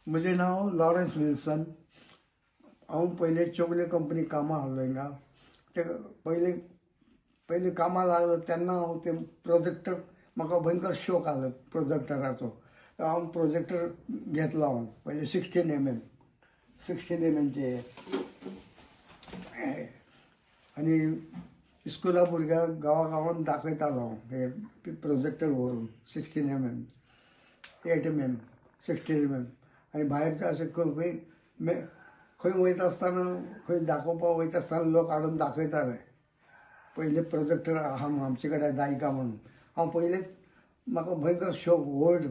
म्हजें नांव Lawrence Wilson. हांव पयलें चोगले कंपनी कामां आहलो हिंगा. ते पयलीं कामां लागलो तेन्ना हांव ते प्रोजेक्टर, म्हाका भयंकर शौक आहलो प्रोजेक्टराचो. हांव प्रोजेक्टर घेतलो हांव पयलीं 16 mm आनी इस्कुला भुरग्यांक गांवांत दाखयतालो हांव हे प्रोजेक्टर व्हरून 16 mm, 8 mm, 16 mm. आनी भायरचे अशें खंय वयता आसतना खंय दाखोवपाक वयता आसतना लोक हाडून दाखयताले पयले प्रोजेक्टर आहा म्हणून आमचे कडेन जायका म्हणून. हांव पयलेंच म्हाका भयंकर शौक व्हड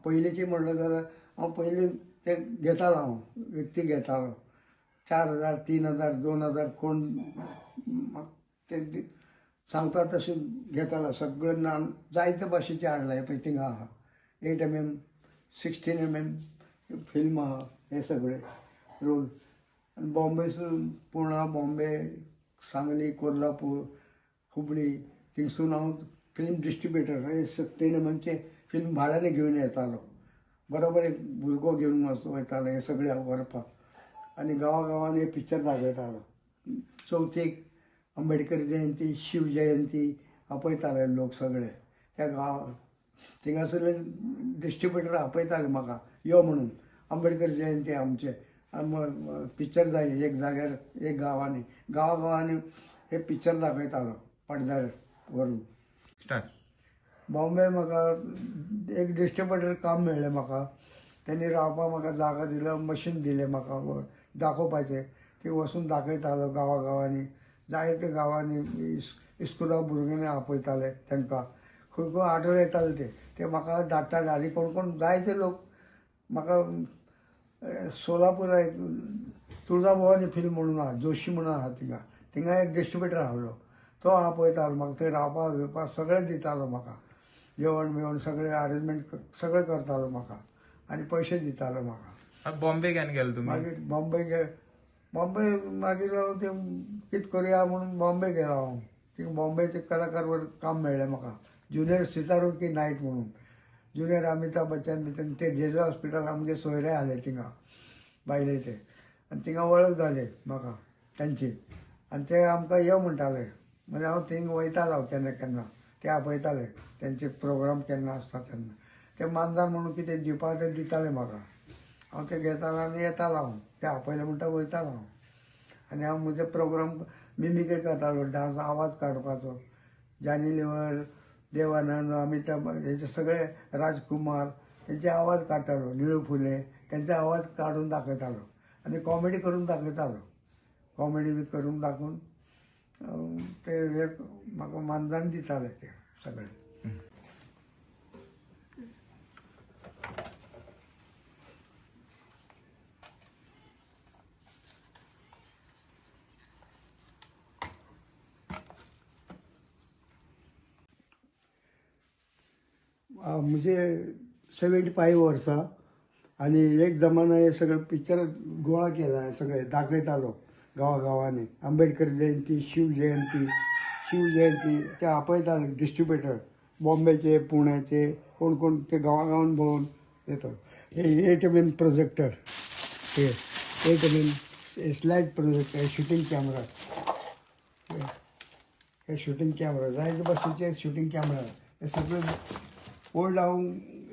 पयलींची म्हणलें जाल्यार हांव पयलीं ते घेतालो, हांव विकती घेतालो. 4000, 3000, 2000 कोण ते सांगता तशें घेतालो. सगळे जायते भाशेचे हाडला पळय थिंगा आहा 8 mm, 16 mm फिल्म आहा हे सगळे रोल. आनी बॉम्बेसून पुणा, बॉम्बे, सांगली, कोल्हापूर, हुबळी थिंगसून हांव फिल्म डिस्ट्रिब्युटर हे 16 mm फिल्म भाड्याने घेवन येतालो. बरोबर एक भुरगो घेवन वयतालो हे सगळे व्हरपाक. आनी गांवांनी हे पिक्चर दाखयतालो. चवथीक अंबेडकर जयंती, शिव जयंती आपयताले लोक सगळे त्या गांवांत. थिंगासरले डिस्ट्रिब्युटर आपयताले म्हाका यो म्हणून, अंबेडकर जयंती आमचे पिक्चर जाय एक जाग्यार एक गांवांनी हे पिक्चर दाखयतालो पडद्यार व्हरून. बॉम्बे म्हाका एक डिस्ट्रिब्युटर काम मेळ्ळें म्हाका. तेणी रावपाक म्हाका जागा दिलो, मशीन दिलें म्हाका दाखोवपाचें. ते वचून दाखयतालो गांवांनी. जायते गांवांनी इस्कुला भुरग्यांनी आपयताले तांकां. खंय खंय ऑर्डर येताले ते म्हाका धाडटाले. आनी कोण जायते लोक म्हाका सोलापूर एक तुळजाभवानी फिल्म म्हणून आहा, जोशी म्हणून आहा थिंगा एक डिस्ट्रिब्युटर आहलो. तो आपयतालो म्हाका. थंय रावपाक बिवपाक सगळें दितालो म्हाका. जेवण बिवण सगळें अरेंजमेंट सगळें करतालो म्हाका आनी पयशे दितालो म्हाका. बॉम्बे केन्ना गेलो तुमी? मागीर बॉम्बे मागीर हांव ते कितें करुया म्हणून बॉम्बे गेलो हांव. थिंगा बॉम्बेचे कलाकार वर काम मेळ्ळें म्हाका. ज्युनियर सितारो की नायट म्हणून. ज्युनियर अमिताभ बच्चन बिच्चन ते जेजू हॉस्पिटल आमगे सोयरे आले थिंगा बायलेचे. आनी थिंगा वळख जाली म्हाका तांची. आनी ते आमकां यो म्हणटाले. म्हणजे हांव थिंग वयतालो केन्ना केन्ना. ते आपयताले तेंचे प्रोग्राम केन्ना आसता तेन्ना. ते मानधन म्हणून कितें दिवपाक ते दिताले म्हाका. हांव ते घेतालो आनी येतालो हांव. ते आपयले म्हणटा वयतालो हांव. आनी हांव म्हजे प्रोग्राम मिमिक्री करतालो, डान्स आवाज काडपाचो. जानी लिवर, देवानंद, अमिताभ हेचे सगळे, राजकुमार तेंचे आवाज काडटालो. निळू फुले तेंचे आवाज काडून दाखयतालो. आनी कॉमेडी करून दाखयतालो. कॉमेडी बी करून दाखोवन ते एक म्हाका मानधन दिताले ते सगळे. म्हणजे 75 वर्सां. आनी एक जमाना हे सगळे पिक्चर गोळा केला, हे सगळे दाखयतालो गांवांनी. आंबेडकर जयंती, शिव जयंती ते आपयताले डिस्ट्रिब्युटर बॉम्बेचे, पुण्याचे, कोण ते गांवांत भोंवन येतालो. हे 8 mm प्रोजेक्टर, हे 8 mm slide projector, shooting camera, हे शूटिंग कॅमेरा जायते भाशेचे शूटिंग कॅमेरा. हे सगळे ओल्ड हांव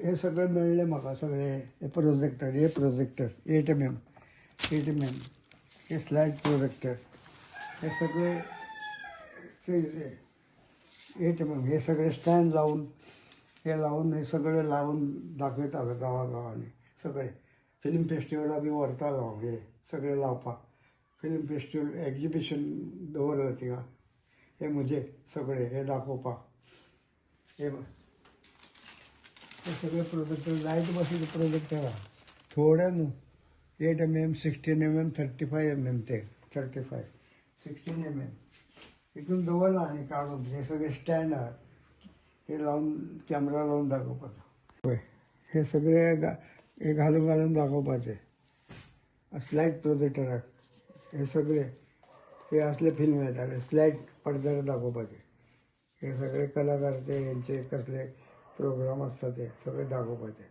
हे सगळे मेळ्ळे म्हाका सगळे. हे प्रोजेक्टर 8 mm हे स्लायड प्रोजेक्टर. हे सगळे एट मग हे सगळे स्टँड लावून हे सगळे लावून दाखयतालो गांवागांवांनी सगळे. फिल्म फेस्टिवला बी व्हरतालो हे सगळे लावपाक. फिल्म फेस्टिवल एक्जिबिशन दवरलं थिंगा हे म्हजे सगळे हे दाखोवपाक. हे सगळे प्रोजेक्टर लायट बसीचे प्रोजेक्टर आहा थोडे न्हू. 8 mm, 16 mm, 35 mm ते 35, 16 mm हितून दवरला आनी काडून हे सगळे स्टँड आहात हे लावून कॅमेरा लावून दाखोवपाचो. पळय हे सगळे हे घालून दाखोवपाचे स्लायड प्रोजेक्टराक. हे सगळे हे असले फिल्म येताले स्लायड पडद्यार दाखोवपाचे. हे सगळे कलाकारचे हेंचे कसले प्रोग्राम आसता ते सगळे दाखोवपाचे.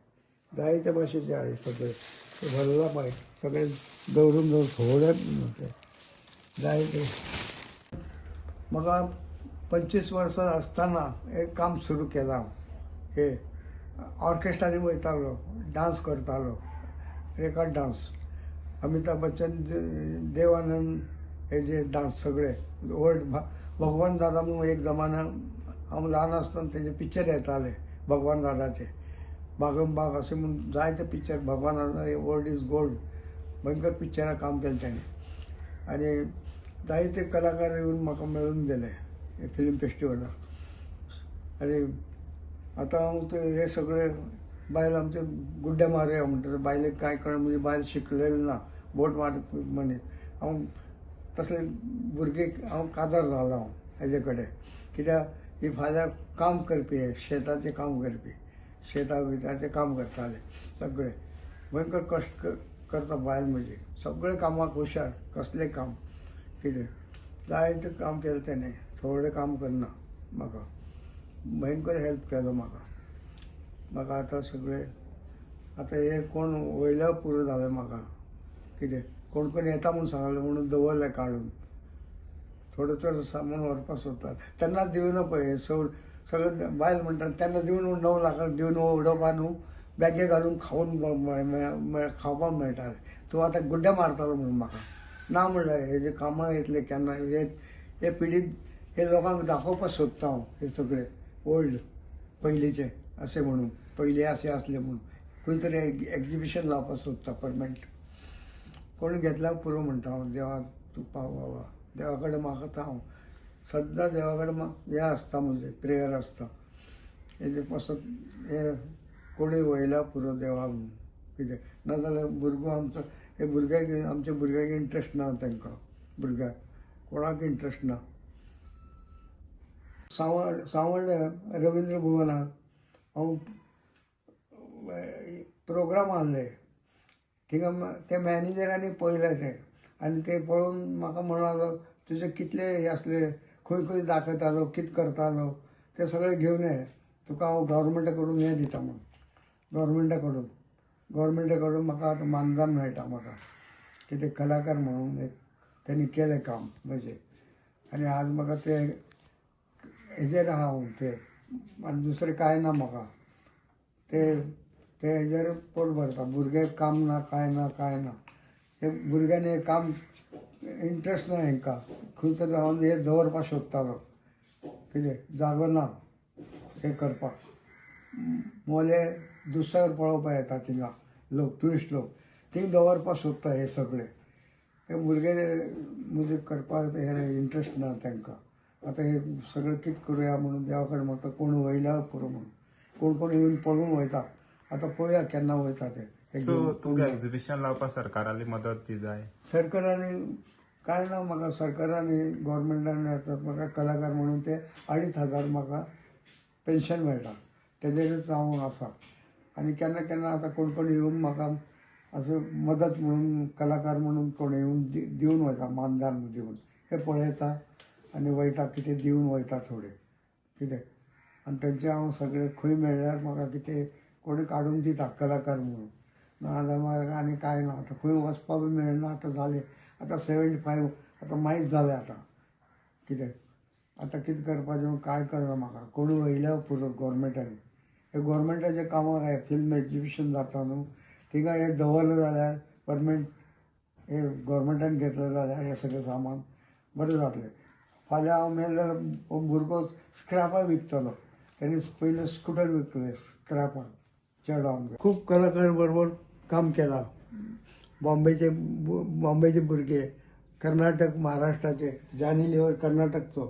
जायते भाशेचे आहे सगळे भरला पळय सगळे दवरून थोडेच ते जायते. म्हाका 25 वर्सां आसतना एक काम सुरू केलां हांव. हे ऑर्केस्ट्रांनी वयतालो, डान्स करतालो, रेकॉर्ड डान्स. अमिताभ बच्चन, देव आनंद हे जे डान्स सगळे ओल्ड भगवान दादा म्हणून एक जमाना हांव ल्हान आसतना तेजे पिक्चर येताले भगवान दादाचे. बागम बाग असे म्हणून जायते पिक्चर भगवान दादा ओल्ड इज गोल्ड भयंकर पिक्चरां काम केलें ताणें. आनी जायते कलाकार येवन म्हाका मेळून गेले हे फिल्म फेस्टिवलाक. आनी आतां हांव ते हे सगळे बायल आमचे गुड्डे मारया म्हणटा बायलेक कांय कळना म्हणजे बायल शिकलेली ना बोट मारप मनीस. हांव तसले भुरगे हांव काजार जालो हांव हेजे कडेन. कित्याक ही फाल्यां काम करपी हे शेताचें काम करपी शेता बिताचें काम करताले सगळे. भयंकर कश्ट करता बायल म्हजी सगळे कामाक हुशार कसलें काम कितें जायतें काम केलें तेणें. थोडें काम करना म्हाका भयंकर हेल्प केलो म्हाका आतां सगळे. आतां हे कोण वयल्या पुरो जालें म्हाका कितें कोण येता म्हूण सांगलें म्हणून दवरलें काडून. थोडे चड सामान व्हरपाक सोदता तेन्ना दिवना पळय हे सगळे बायल म्हणटा तेन्ना दिवन 9 लाखाक दिवन उडोवपा न्हू बॅगे घालून खावून खावपाक मेळटालें. तूं आतां गुड्डे मारतालो म्हणून म्हाका ना म्हणलें हेजे कामां येतले केन्ना हे पिडीत हे लोकांक दाखोवपाक सोदता हांव हे सगळे ओल्ड पयलींचे अशें म्हणून पयलीं अशें आसलें म्हणून खंय तरी एक्जिबिशन लावपाक सोदता परमनंट. कोण घेतल्यार पुरो म्हणटा हांव. देवाक तूं पाव बाबा देवा कडेन मागता हांव सद्दां देवा कडेन हें आसता म्हजें प्रेयर आसता हेजे पासत हे कोणूय वयल्या पुरो देवा म्हणून कितें नाजाल्यार भुरगो आमचो हे भुरग्याक आमच्या भुरग्याक इंट्रस्ट ना तांकां भुरग्याक कोणाक इंट्रस्ट ना. सावंड्डे रविंद्र भुवनाक हांव प्रोग्राम आहले थिंगा ते मॅनेजरांनी पळयले ते आनी ते पळोवन म्हाका म्हणलो तुजे कितले हे आसले खंय दाखयतालो कितें करतालो ते सगळे घेवन ये तुका हांव गव्हर्मेंटा कडून हें दिता म्हणून. गव्हर्मेंटा कडून म्हाका आतां मानधन मेळटा म्हाका कितें कलाकार म्हणून एक तेणी केलें काम म्हजें. आनी आज म्हाका ते हेजेर आहा हांव ते आनी दुसरें कांय ना म्हाका ते हेजेर पोट भरता. भुरगे काम ना कांय ना हे भुरग्यांनी हें काम इंट्रस्ट ना हेंकां खंय तरी हांव हे दवरपाक सोदतालो कितें जागो ना हें करपाक. मोले दुसऱ्यार पळोवपाक येता थिंगा लोक ट्युरिस्ट लोक थिंग दवरपाक सोदता हे सगळे. हे भुरगे म्हणजे करपाक हे इंट्रस्ट ना तांकां. आतां हे सगळें कितें करुया म्हणून देवा कडेन मागता कोण वयल्या पुरो म्हणून कोण येवन पळोवन वयता. आतां पळोवया केन्ना वयता ते. तुका एक्झिबिशन लावपाक सरकाराली मदत दी जाय. सरकारांनी कांय ना म्हाका सरकारांनी गव्हर्मेंटान म्हाका कलाकार म्हणून ते 2,500 म्हाका पेन्शन मेळटा तेजेरच हांव आसा. आनी केन्ना केन्ना आतां कोण येवन म्हाका असो मदत म्हणून कलाकार म्हणून कोण येवन दिवन वयता मानधन दिवन हे पळयता आनी वयता कितें दिवन वयता थोडे कितें. आनी तेंचे हांव सगळे खंय मेळ्ळ्यार म्हाका कितें कोणी काडून दिता कलाकार म्हणून. नाजाल्यार म्हाका आनी कांय ना आतां खंय वचपाक बी मेळना आतां जालें. आतां 75 आतां माहीत जालें आतां कितें करपाचें काय कळना म्हाका. कोण वयल्या पुरो गव्हर्मेंटानी हे गव्हर्मेंटाचें कामाक हे फिल्म एक्जिबिशन जाता न्हू थिंगा हें दवरलें जाल्यार परमनंट हे गव्हर्मेंटान घेतलें जाल्यार हें सगळें सामान बरें जातलें. फाल्यां हांव मेल जाल्यार भुरगो स्क्रॅपाक विकतलो. तेणी पयलें स्कुटर विकतले स्क्रॅपाक चेडोन. खूब कलाकार बरोबर काम केलां. बॉम्बेचे भुरगे, कर्नाटक महाराष्ट्राचे, जानी लिव्हर कर्नाटकचो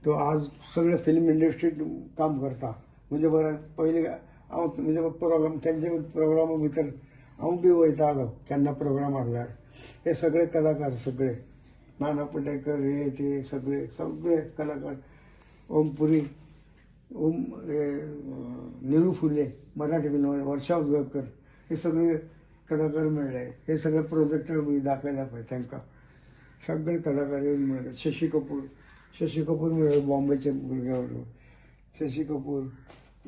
तो आज सगळे फिल्म इंडस्ट्रीत काम करता. म्हणजे बरें पयलीं हांव म्हणजे प्रोग्राम तेंचे प्रोग्रामा भितर हांव बी वयतालो केन्ना प्रोग्राम आसल्यार. हे सगळे कलाकार सगळे नाना पटेकर हे ते सगळे कलाकार. ओमपुरी, निळू फुले मराठी फिल्म, वर्षा उजगांवकर हे सगळे कलाकार मेळ्ळे. हे सगळे प्रोजेक्टर बी दाखयला पळय तांकां सगळे कलाकार येवन मेळ्ळे. शशी कपूर मेळ्ळे बॉम्बेचे भुरग्या बरोबर. शशी कपूर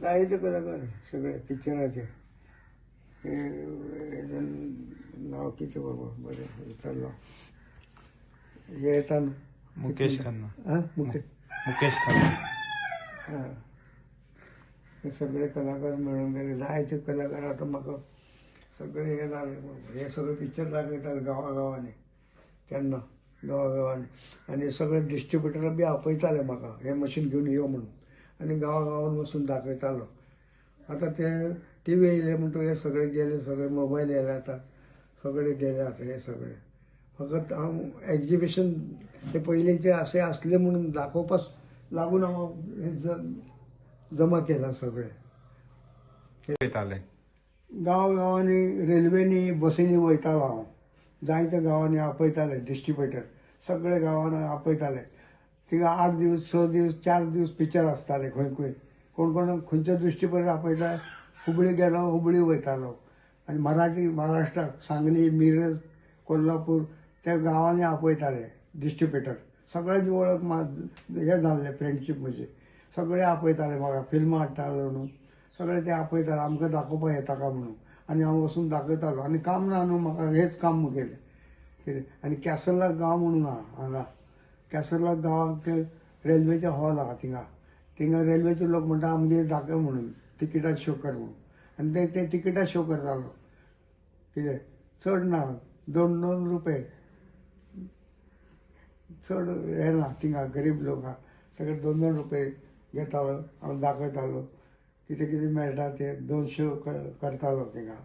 जायते कलाकार सगळे पिक्चराचे. हे नांव कितें बाबा बरें विचारलो हे येता मुकेश खन्ना. मुकेश खन्ना. हे सगळे कलाकार मेळून गेले. जायते कलाकार आतां म्हाका सगळे हे जाले. हे सगळे पिक्चर दाखयताले गांवांनी तेन्ना गांवांनी. आनी सगळे डिस्ट्रिब्युटरां बी आपयताले म्हाका हे मशीन घेवन यो म्हणून. आनी गांवांत वचून दाखयतालो. आतां ते टीव्ही येयले म्हणटून हे सगळे गेले. सगळे मोबायल येयले आतां सगळे गेले आतां हे सगळे. फकत हांव एक्झिबिशन हे पयलींचे अशें आसले म्हणून दाखोवपाक लागून हांव हे जमा केलां सगळे. गांवांनी रेल्वेनी बसींनी वयतालो हांव. जायत्या गांवांनी आपयताले डिस्ट्रिब्युटर. सगळे गांवांनी आपयताले. थिंगा 8 दीस 6 दीस 4 दीस पिक्चर आसताले खंय कोण खंयच्या दृश्टीपट आपयता. हुबळी गेलो हुबळी वयतालो. आनी महाराष्ट्राक सांगली मिरज कोल्हापूर त्या गांवांनी आपयताले डिस्ट्रिब्युटर. सगळ्यांची वळख हे जाल्ले फ्रेंडशीप म्हजी. सगळे आपयताले म्हाका फिल्मां हाडटालो न्हू सगळे ते आपयताले आमकां दाखोवपाक येता काय म्हणून. आनी हांव वचून दाखयतालो. आनी काम ना न्हू म्हाका हेंच काम मुगेलें कितें. आनी कॅसर्ला गांव म्हणून आहा हांगा. कॅसर्ला गांवांत ते रेल्वेचे हॉल आहा थिंगा रेल्वेचे लोक म्हणटा आमगे दाखय म्हणून तिकिटां शो कर म्हणून. आनी ते तिकिटां शो करतालो. कितें चड ना 2 रुपये चड हे ना. थिंगा गरीब लोक आहा सगळे 2 रुपये घेतालो. हांव दाखयतालो कितें कितें मेळटा ते 2 शो करतालो थिंगा.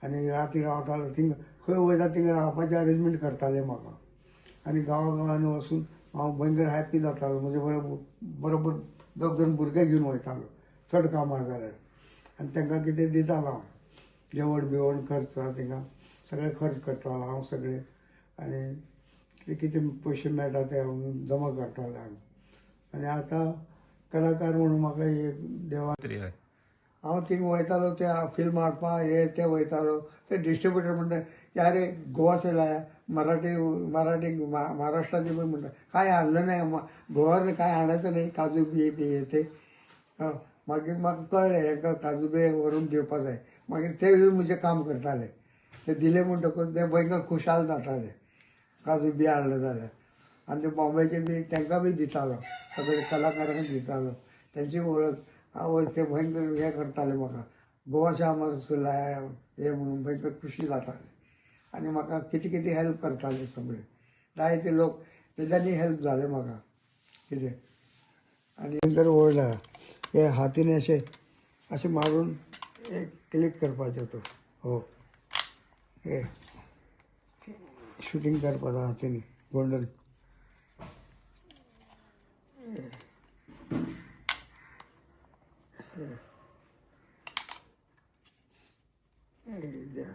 आनी राती रावतालो थिंगा. खंय वयता थिंगा रावपाचें अरेंजमेंट करताले म्हाका. आनी गांवांनी वचून हांव भयंकर हॅप्पी जातालो. म्हजे बरोबर 2 भुरगे घेवन वयतालो चड कामां जाल्यार. आनी तांकां कितें दितालो हांव जेवण बिवण खर्च थिंगा सगळे खर्च करतालो हांव सगळे. आनी कितें पयशे मेळटा ते हांव जमा करताले हांव. आनी आतां कलाकार म्हणून म्हाका एक देवान हांव थिंगा वयतालो त्या फिल्म हाडपा हे ते वयतालो. ते डिस्ट्रिब्युटर म्हणटा यारे गोवा से लाया मराठी महाराष्ट्राचे पण म्हणटा काय हाडलं नाही गोवान काय हाडायचं नाही काजू बी हे ते. मागीर म्हाका कळ्ळें हेका काजू बी व्हरून दिवपा जाय. मागीर ते म्हजें काम करताले. ते दिले म्हणटकूच ते भयंकर खुशाल जाताले काजू बी हाडले जाल्यार. आनी ते बॉम्बेचे बी तांकां बी दितालो सगळे कलाकारांक दितालो. तेंची वळख हांव ते भयंकर हे करताले म्हाका गोवा से हमारे लाया हे म्हणून भयंकर खुशी जाताले. आनी म्हाका कितें कितें हेल्प करताले सगळे. जायते लोक तेज्यांनी हेल्प जाले म्हाका कितें. आनी भयंकर वळला हे हातीन अशें मारून एक क्लिक करपाचो तो. हो हे शुटींग करपाचो हातीन गोंडन. Yeah.